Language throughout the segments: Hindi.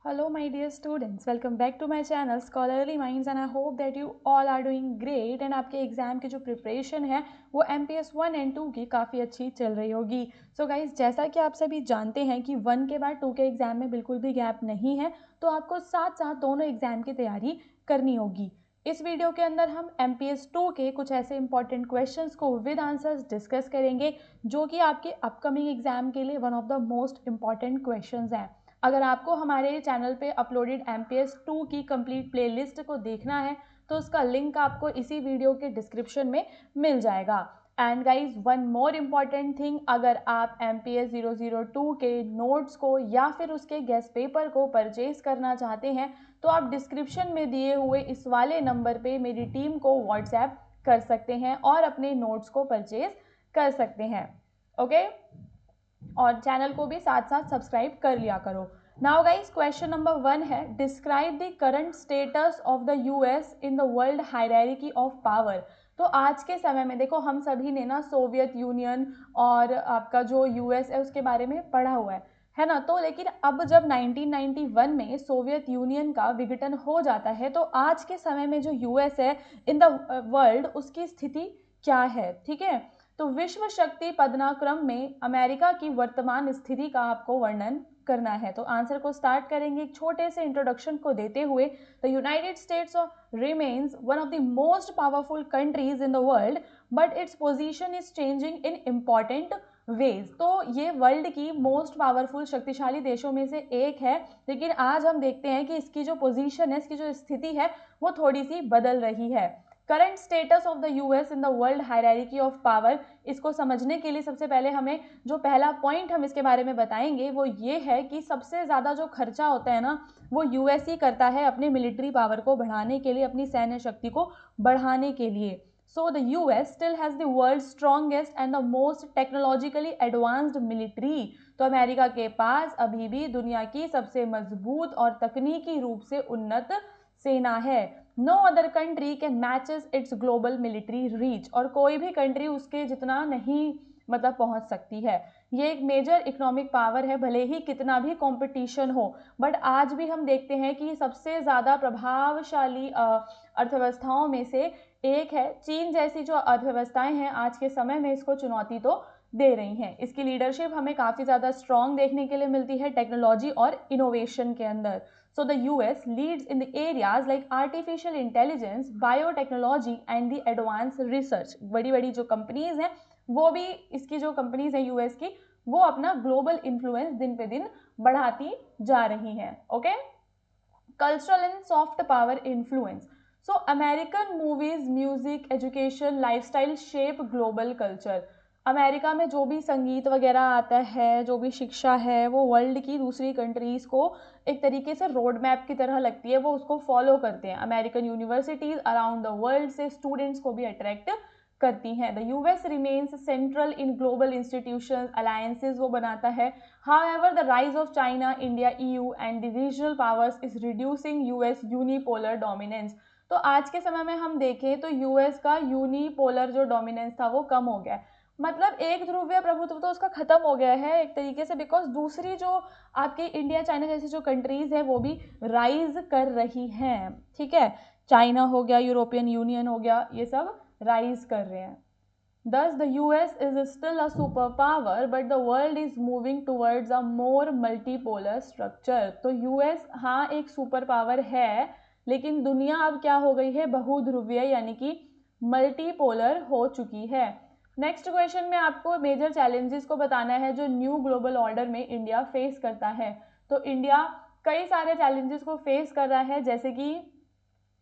Hello my dear students, welcome back to my channel Scholarly Minds and I hope that you all are doing great and आपके एग्ज़ाम की जो प्रिपरेशन है वो MPS 1 एंड 2 की काफ़ी अच्छी चल रही होगी। सो गाइज, जैसा कि आप सभी जानते हैं कि 1 के बाद 2 के एग्ज़ाम में बिल्कुल भी गैप नहीं है, तो आपको साथ साथ दोनों एग्ज़ाम की तैयारी करनी होगी। इस वीडियो के अंदर हम MPS 2 के कुछ ऐसे इंपॉर्टेंट क्वेश्चंस को विद आंसर्स डिस्कस करेंगे जो कि आपके अपकमिंग एग्ज़ाम के लिए one of the most important questions हैं। अगर आपको हमारे चैनल पे अपलोडेड MPS 2 की कंप्लीट प्लेलिस्ट को देखना है तो उसका लिंक आपको इसी वीडियो के डिस्क्रिप्शन में मिल जाएगा। And guys, one more important thing, अगर आप MPS 002 के नोट्स को या फिर उसके गेस्ट पेपर को परचेज करना चाहते हैं तो आप डिस्क्रिप्शन में दिए हुए इस वाले नंबर पे मेरी टीम को व्हाट्सएप कर सकते हैं और अपने नोट्स को परचेज कर सकते हैं। ओके, और चैनल को भी साथ साथ सब्सक्राइब कर लिया करो। नाउ गाइस, क्वेश्चन नंबर 1 है, describe the current status of the US in the world hierarchy of power. तो आज के समय में देखो, हम सभी ने ना सोवियत यूनियन और आपका जो यूएस है उसके बारे में पढ़ा हुआ है ना। तो लेकिन अब जब 1991 में सोवियत यूनियन का विघटन हो जाता है तो आज के समय में जो यूएस है इन द वर्ल्ड, उसकी स्थिति क्या है। ठीक है, तो विश्व शक्ति पदानुक्रम में अमेरिका की वर्तमान स्थिति का आपको वर्णन करना है। तो आंसर को स्टार्ट करेंगे एक छोटे से इंट्रोडक्शन को देते हुए। The United States remains one of the most powerful countries in the world but its position is changing in important ways. तो ये वर्ल्ड की मोस्ट पावरफुल शक्तिशाली देशों में से एक है, लेकिन आज हम देखते हैं कि इसकी जो पोजीशन है, इसकी जो स्थिति है वो थोड़ी सी बदल रही है। Current status of the US in the world hierarchy of power, इसको समझने के लिए सबसे पहले हमें जो पहला पॉइंट हम इसके बारे में बताएंगे वो ये है कि सबसे ज़्यादा जो खर्चा होता है ना वो यूएस ही करता है अपने मिलिट्री पावर को बढ़ाने के लिए, अपनी सैन्य शक्ति को बढ़ाने के लिए। So the US still has the world strongest and the most technologically advanced military. तो अमेरिका के पास अभी भी दुनिया की सबसे मजबूत और तकनीकी रूप से उन्नत सेना है। No other country can matches its global military reach, और कोई भी कंट्री उसके जितना नहीं मतलब पहुंच सकती है। ये एक मेजर इकोनॉमिक पावर है, भले ही कितना भी कंपटीशन हो, बट आज भी हम देखते हैं कि सबसे ज़्यादा प्रभावशाली अर्थव्यवस्थाओं में से एक है। चीन जैसी जो अर्थव्यवस्थाएं हैं आज के समय में इसको चुनौती तो दे रही हैं। इसकी लीडरशिप हमें काफ़ी ज़्यादा स्ट्रॉन्ग देखने के लिए मिलती है टेक्नोलॉजी और इनोवेशन के अंदर। So the US leads in the areas like artificial intelligence, biotechnology and the advanced research। बड़ी बड़ी जो कंपनीज हैं वो भी, इसकी जो कंपनीज हैं यूएस की, वो अपना ग्लोबल इन्फ्लुएंस दिन पे दिन बढ़ाती जा रही हैं। Okay, cultural and soft power influence. So American movies, music, education, lifestyle shape global culture. America में जो भी संगीत वगैरह आता है, जो भी शिक्षा है, वो वर्ल्ड की दूसरी कंट्रीज़ को एक तरीके से रोड मैप की तरह लगती है, वो उसको फॉलो करते हैं। American universities around the world से स्टूडेंट्स को भी अट्रैक्ट करती हैं। The US remains central in global institutions, alliances वो बनाता है। However, the rise of China, India, EU and the regional powers is reducing US unipolar dominance। तो आज के समय में हम देखें तो यूएस का यूनिपोलर जो डोमिनेंस था वो कम हो गया है, मतलब एक ध्रुवीय प्रभुत्व तो उसका खत्म हो गया है एक तरीके से, बिकॉज दूसरी जो आपके इंडिया चाइना जैसी जो कंट्रीज है वो भी राइज कर रही हैं। ठीक है, चाइना हो गया, यूरोपियन यूनियन हो गया, ये सब राइज कर रहे हैं। Thus, the US is still a superpower, but the world is moving towards a more multipolar structure। तो US हाँ एक सुपर पावर है, लेकिन दुनिया अब क्या हो गई है, बहुध्रुवीय यानी कि मल्टीपोलर हो चुकी है। नेक्स्ट क्वेश्चन में आपको मेजर चैलेंजेस को बताना है जो न्यू ग्लोबल ऑर्डर में इंडिया फेस करता है। तो इंडिया कई सारे चैलेंजेस को फेस कर रहा है, जैसे कि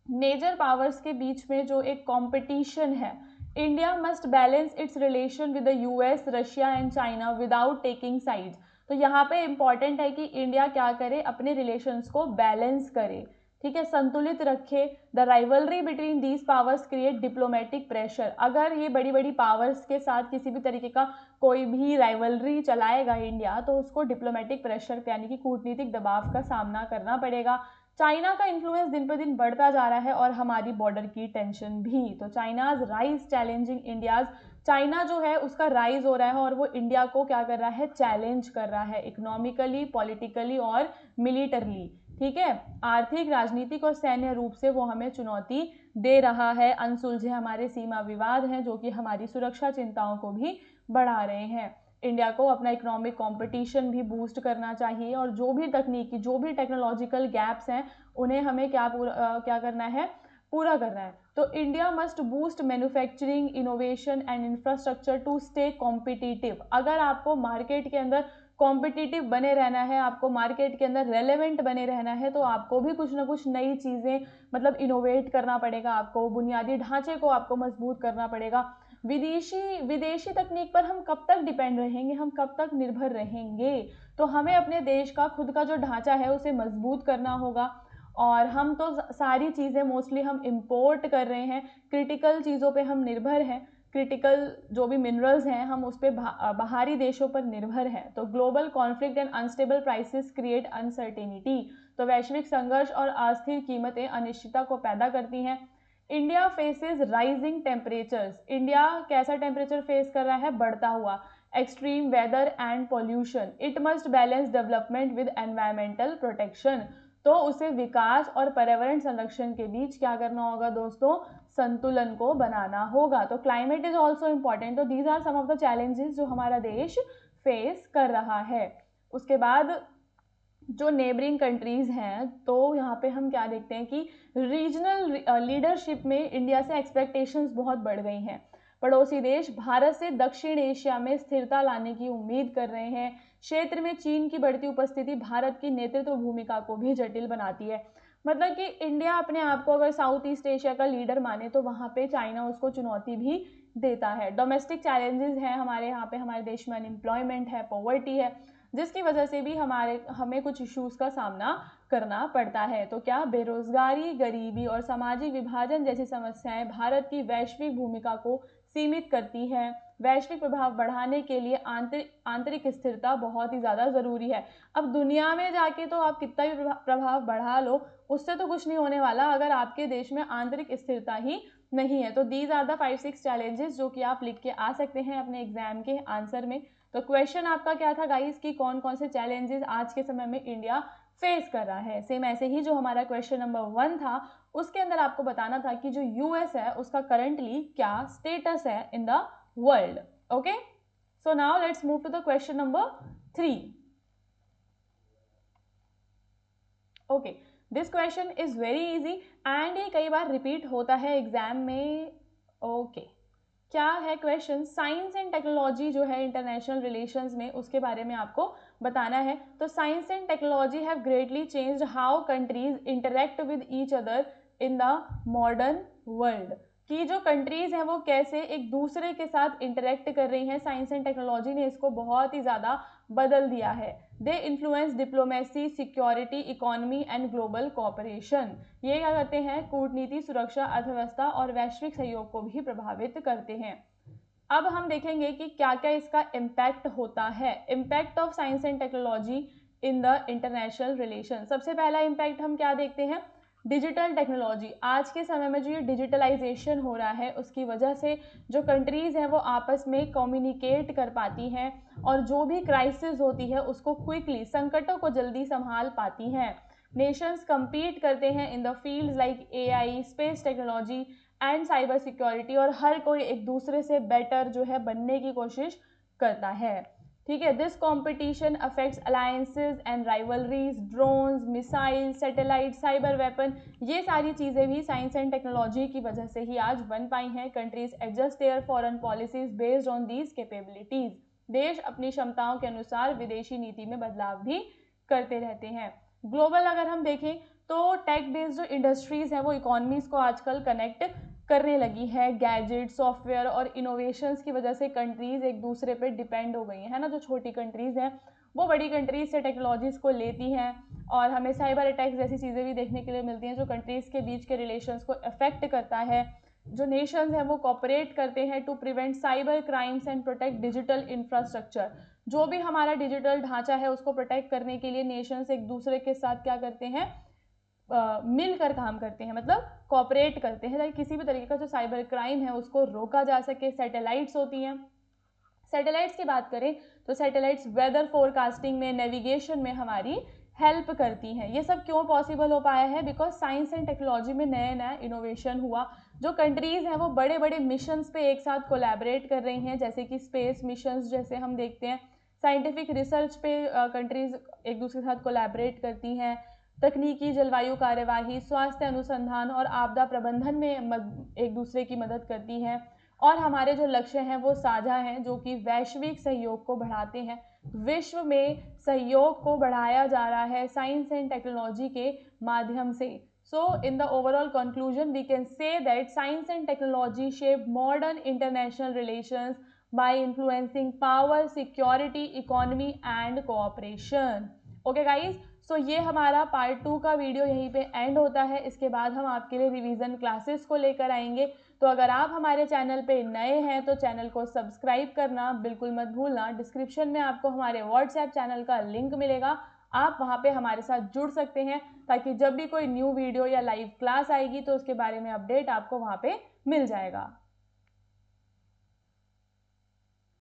मेजर पावर्स के बीच में जो एक कंपटीशन है। India must balance it's relation with the US, Russia and China without taking sides. तो यहाँ पे इंपॉर्टेंट है कि इंडिया क्या करे, अपने रिलेशंस को बैलेंस करे, ठीक है, संतुलित रखे। The rivalry between these powers create diplomatic pressure. अगर ये बड़ी बड़ी पावर्स के साथ किसी भी तरीके का कोई भी राइवलरी चलाएगा इंडिया तो उसको डिप्लोमेटिक प्रेशर यानी कि कूटनीतिक दबाव का सामना करना पड़ेगा। चाइना का इन्फ्लुएंस दिन पर दिन बढ़ता जा रहा है और हमारी बॉर्डर की टेंशन भी। तो China's rise challenging India's, China जो है उसका राइज हो रहा है और वो इंडिया को क्या कर रहा है, चैलेंज कर रहा है, इकोनॉमिकली, पॉलिटिकली और मिलिटरली। ठीक है, आर्थिक, राजनीतिक और सैन्य रूप से वो हमें चुनौती दे रहा है। अनसुलझे हमारे सीमा विवाद हैं जो कि हमारी सुरक्षा चिंताओं को भी बढ़ा रहे हैं। इंडिया को अपना इकोनॉमिक कंपटीशन भी बूस्ट करना चाहिए और जो भी तकनीकी, जो भी टेक्नोलॉजिकल गैप्स हैं उन्हें हमें क्या करना है, पूरा करना है। तो India must boost manufacturing, innovation and infrastructure to stay competitive. अगर आपको मार्केट के अंदर कॉम्पिटिटिव बने रहना है, आपको मार्केट के अंदर रेलेवेंट बने रहना है, तो आपको भी कुछ ना कुछ नई चीज़ें मतलब इनोवेट करना पड़ेगा, आपको बुनियादी ढांचे को आपको मजबूत करना पड़ेगा। विदेशी तकनीक पर हम कब तक डिपेंड रहेंगे, हम कब तक निर्भर रहेंगे? तो हमें अपने देश का खुद का जो ढांचा है उसे मजबूत करना होगा। और हम तो सारी चीज़ें मोस्टली हम इंपोर्ट कर रहे हैं, क्रिटिकल चीज़ों पे हम निर्भर हैं, क्रिटिकल जो भी मिनरल्स हैं हम उस पर बाहरी देशों पर निर्भर हैं। तो global conflict and unstable prices create uncertainty. तो वैश्विक संघर्ष और अस्थिर कीमतें अनिश्चितता को पैदा करती हैं। India faces rising temperatures. India कैसा टेम्परेचर फेस कर रहा है? बढ़ता हुआ। Extreme weather and pollution. It must balance development with environmental protection. तो उसे विकास और पर्यावरण संरक्षण के बीच क्या करना होगा दोस्तों? संतुलन को बनाना होगा। तो क्लाइमेट इज ऑल्सो इम्पॉर्टेंट। तो these are some of the challenges जो हमारा देश फेस कर रहा है। उसके बाद जो नेबरिंग कंट्रीज हैं, तो यहाँ पे हम क्या देखते हैं कि रीजनल लीडरशिप में इंडिया से एक्सपेक्टेशंस बहुत बढ़ गई हैं। पड़ोसी देश भारत से दक्षिण एशिया में स्थिरता लाने की उम्मीद कर रहे हैं। क्षेत्र में चीन की बढ़ती उपस्थिति भारत की नेतृत्व भूमिका को भी जटिल बनाती है। मतलब कि इंडिया अपने आप को अगर साउथ ईस्ट एशिया का लीडर माने तो वहाँ पे चाइना उसको चुनौती भी देता है। डोमेस्टिक चैलेंजेस हैं हमारे यहाँ पे, हमारे देश में अनएम्प्लॉयमेंट है, पॉवर्टी है, जिसकी वजह से भी हमें कुछ इश्यूज का सामना करना पड़ता है। तो क्या? बेरोजगारी, गरीबी और सामाजिक विभाजन जैसी समस्याएं भारत की वैश्विक भूमिका को सीमित करती है। वैश्विक प्रभाव बढ़ाने के लिए आंतरिक स्थिरता बहुत ही ज़्यादा ज़रूरी है। अब दुनिया में जाके तो आप कितना भी प्रभाव बढ़ा लो, उससे तो कुछ नहीं होने वाला अगर आपके देश में आंतरिक स्थिरता ही नहीं है। तो दीज आर द 5-6 चैलेंजेस जो कि आप लिख के आ सकते हैं अपने एग्जाम के आंसर में। तो क्वेश्चन आपका क्या था गाइस कि कौन कौन से चैलेंजेस आज के समय में इंडिया फेस कर रहा है। सेम ऐसे ही जो हमारा क्वेश्चन नंबर 1 था उसके अंदर आपको बताना था कि जो यूएस है उसका करंटली क्या स्टेटस है in the world. Okay, so now let's move to the question number 3। Okay, this question is very easy and ये कई बार रिपीट होता है एग्जाम में। ओके, क्या है क्वेश्चन? साइंस एंड टेक्नोलॉजी जो है इंटरनेशनल रिलेशंस में, उसके बारे में आपको बताना है। तो science and technology have greatly changed how countries interact with each other in the modern world. कि जो कंट्रीज हैं वो कैसे एक दूसरे के साथ इंटरेक्ट कर रही हैं, साइंस एंड टेक्नोलॉजी ने इसको बहुत ही ज़्यादा बदल दिया है। They influence diplomacy, security, economy and global cooperation. ये क्या करते हैं? कूटनीति, सुरक्षा, अर्थव्यवस्था और वैश्विक सहयोग को भी प्रभावित करते हैं। अब हम देखेंगे कि क्या क्या इसका इम्पैक्ट होता है। Impact of science and technology in the international relation. सबसे पहला इम्पैक्ट हम क्या देखते हैं? Digital technology. आज के समय में जो ये डिजिटलाइजेशन हो रहा है उसकी वजह से जो कंट्रीज़ हैं वो आपस में कम्युनिकेट कर पाती हैं और जो भी क्राइसिस होती है उसको क्विकली, संकटों को जल्दी संभाल पाती हैं। नेशंस compete करते हैं in the fields like AI, space technology and cyber security, और हर कोई एक दूसरे से बेटर जो है बनने की कोशिश करता है। ठीक है, this competition affects alliances and rivalries, drones, missile, satellite, cyber weapon, ये सारी चीज़ें भी साइंस एंड टेक्नोलॉजी की वजह से ही आज बन पाई हैं। Countries adjust there foreign policies based on these capabilities. देश अपनी क्षमताओं के अनुसार विदेशी नीति में बदलाव भी करते रहते हैं। ग्लोबल अगर हम देखें तो टेक बेस्ड जो इंडस्ट्रीज हैं वो इकोनॉमीज को आजकल कनेक्ट करने लगी है। गैजेट, सॉफ्टवेयर और इनोवेशंस की वजह से कंट्रीज एक दूसरे पे डिपेंड हो गई हैं, है ना। जो छोटी कंट्रीज हैं वो बड़ी कंट्रीज से टेक्नोलॉजीज को लेती हैं और हमें साइबर अटैक्स जैसी चीज़ें भी देखने के लिए मिलती हैं जो कंट्रीज के बीच के रिलेशंस को अफेक्ट करता है। जो नेशंस हैं वो कॉपरेट करते हैं to prevent cyber crimes and protect digital infrastructure. जो भी हमारा डिजिटल ढांचा है उसको प्रोटेक्ट करने के लिए नेशंस एक दूसरे के साथ क्या करते हैं? मिलकर काम करते हैं, मतलब कॉपरेट करते हैं ताकि किसी भी तरीके का जो साइबर क्राइम है उसको रोका जा सके। सैटेलाइट्स होती हैं। सैटेलाइट्स की बात करें तो सैटेलाइट्स वेदर फोरकास्टिंग में, नेविगेशन में हमारी हेल्प करती हैं। ये सब क्यों पॉसिबल हो पाया है? बिकॉज साइंस एंड टेक्नोलॉजी में नया नया इनोवेशन हुआ। जो कंट्रीज़ हैं वो बड़े बड़े मिशंस पे एक साथ कोलैबोरेट कर रही हैं, जैसे कि स्पेस मिशंस जैसे हम देखते हैं। साइंटिफिक रिसर्च पे कंट्रीज़ एक दूसरे के साथ कोलैबोरेट करती हैं। तकनीकी, जलवायु कार्यवाही, स्वास्थ्य अनुसंधान और आपदा प्रबंधन में एक दूसरे की मदद करती हैं। और हमारे जो लक्ष्य हैं वो साझा हैं, जो कि वैश्विक सहयोग को बढ़ाते हैं। विश्व में सहयोग को बढ़ाया जा रहा है साइंस एंड टेक्नोलॉजी के माध्यम से। So in the overall conclusion we can say that science and technology shape modern international relations by influencing power, security, economy and cooperation. Okay guys, so ये हमारा पार्ट 2 का वीडियो यहीं पे एंड होता है। इसके बाद हम आपके लिए रिवीजन क्लासेस को लेकर आएंगे। तो अगर आप हमारे चैनल पे नए हैं तो चैनल को सब्सक्राइब करना बिल्कुल मत भूलना। डिस्क्रिप्शन में आपको हमारे व्हाट्सएप चैनल का लिंक मिलेगा, आप वहाँ पे हमारे साथ जुड़ सकते हैं, ताकि जब भी कोई न्यू वीडियो या लाइव क्लास आएगी तो उसके बारे में अपडेट आपको वहाँ पे मिल जाएगा।